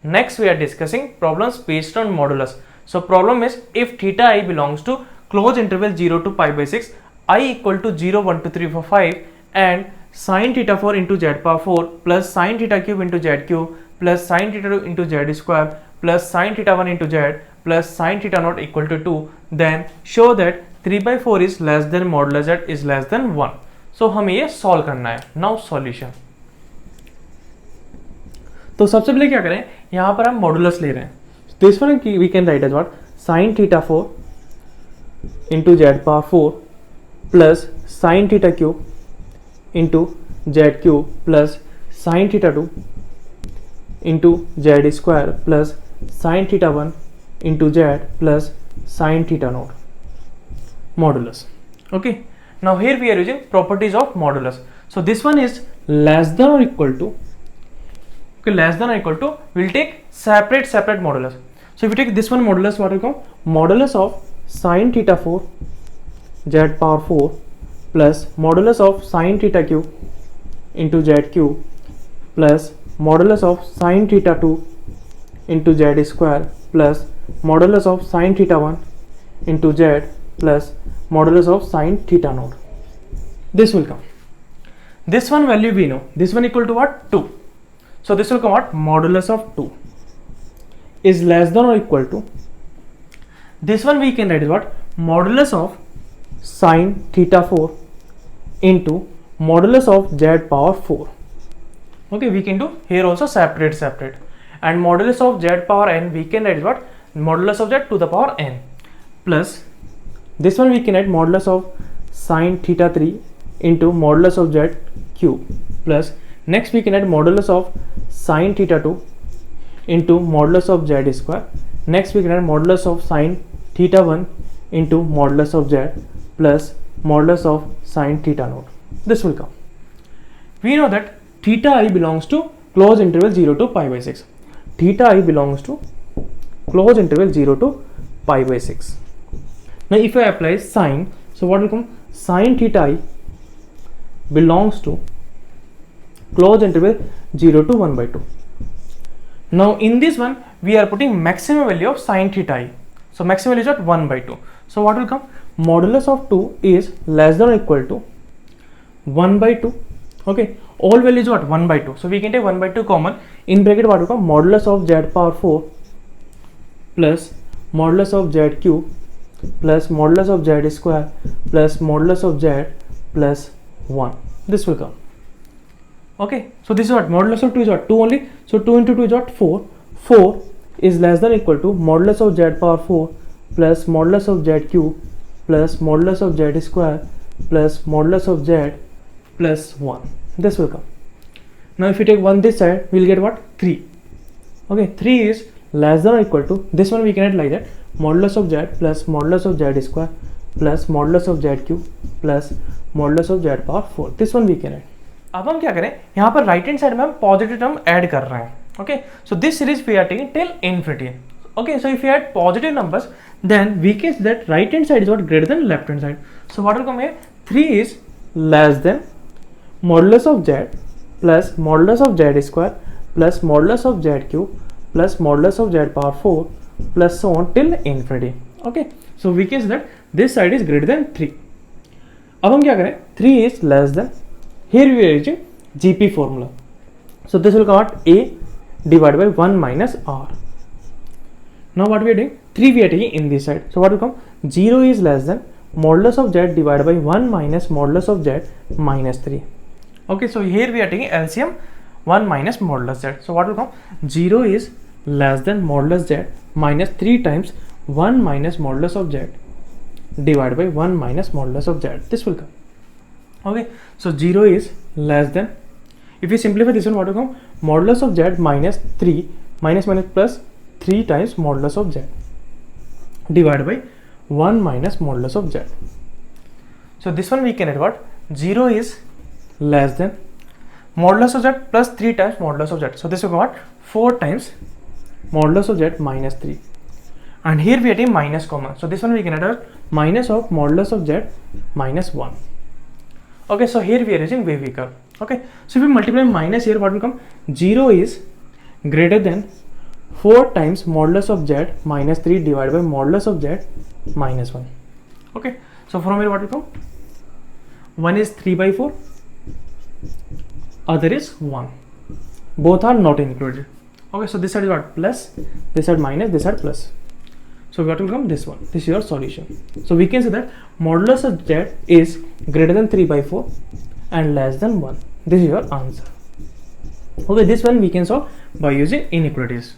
Next we are discussing problems based on modulus. So problem is, if theta I belongs to closed interval 0 to pi by 6, I equal to 0, 1, 2, 3, 4, 5 and sin theta 4 into z power 4 plus sin theta cube into z cube plus sin theta 2 into z square plus sin theta 1 into z plus sin theta naught equal to 2, then show that 3 by 4 is less than modulus z is less than 1. So हमें ये solve करना है. Now solution. तो सबसे पहले क्या करें, यहाँ पर हम मॉडुलस ले रहे हैं. This one we can write as what, sine theta 4 into z power 4 plus sine theta cube into z cube plus sine theta 2 into z square plus sine theta 1 into z plus sine theta not modulus. Okay, now here we are using properties of modulus. So this one is less than or equal to, okay, less than or equal to, we'll take separate modulus. So if you take this one modulus, what will come? Modulus of sin theta 4 z power 4 plus modulus of sin theta cube into z cube plus modulus of sin theta 2 into z square plus modulus of sin theta 1 into z plus modulus of sin theta naught. This will come. This one value we know. This one equal to what? 2. So this will come out modulus of 2 is less than or equal to, this one we can write is what, modulus of sin theta 4 into modulus of z power 4. Okay, we can do here also separate, and modulus of z power n we can write is what, modulus of z to the power n plus this one we can write modulus of sin theta 3 into modulus of z cube plus next we can add modulus of sin theta 2 into modulus of z square. Next we can add modulus of sin theta 1 into modulus of z plus modulus of sin theta naught. This will come. We know that theta I belongs to closed interval 0 to pi by 6. Theta I belongs to closed interval 0 to pi by 6. Now if I apply sin, so what will come? Sin theta I belongs to closed interval 0 to 1 by 2. Now in this one we are putting maximum value of sin theta I. So maximum value is at 1 by 2. So what will come? Modulus of 2 is less than or equal to 1 by 2. Okay, all values what? 1 by 2. So we can take 1 by 2 common. In bracket what will come? Modulus of z power 4 plus modulus of z cube plus modulus of z square plus modulus of z plus 1. This will come. Okay, so this is what, modulus of 2 is what, 2 only. So 2 into 2 is what, 4. 4 is less than or equal to modulus of z power 4 plus modulus of z cube plus modulus of z square plus modulus of z plus 1. This will come. Now if you take 1 this side, we will get what, 3. Okay, 3 is less than or equal to, this one we can write like that, modulus of z plus modulus of z square plus modulus of z cube plus modulus of z power 4. This one we can write. अब हम क्या करें, यहाँ पर right hand side में हम positive term add कर रहे हैं. Okay, so this series we are taking till infinity. Okay, so if you add positive numbers then we can say that right hand side is what, greater than left hand side. So what will come here, 3 is less than modulus of z plus modulus of z square plus modulus of z cube plus modulus of z power 4 plus so on till infinity. Okay, so we can say that this side is greater than 3. अब हम क्या करें, 3 is less than, here we are using GP formula. So this will come out A divided by 1 minus R. Now what we are doing, 3 we are taking in this side. So what will come, 0 is less than modulus of z divided by 1 minus modulus of z minus 3. Okay, so here we are taking LCM 1 minus modulus z. So what will come, 0 is less than modulus z minus 3 times 1 minus modulus of z divided by 1 minus modulus of z. This will come. Okay, so 0 is less than, if you simplify this one, what will come, modulus of z minus 3 minus plus 3 times modulus of z divided by 1 minus modulus of z. So this one we can write what, 0 is less than modulus of z plus 3 times modulus of z. So this will come what, 4 times modulus of z minus 3. And here we are taking minus comma. So this one we can write as minus of modulus of z minus 1. Okay, so here we are using wavy curve. Okay, so if we multiply minus here, what will come? 0 is greater than 4 times modulus of z minus 3 divided by modulus of z minus 1. Okay, so from here what will come? One is 3 by 4, other is 1. Both are not included. Okay, so this side is what? Plus, this side minus, this side plus. So what will come? This one. This is your solution. So we can say that modulus of z is greater than 3 by 4 and less than 1. This is your answer. Okay, this one we can solve by using inequalities.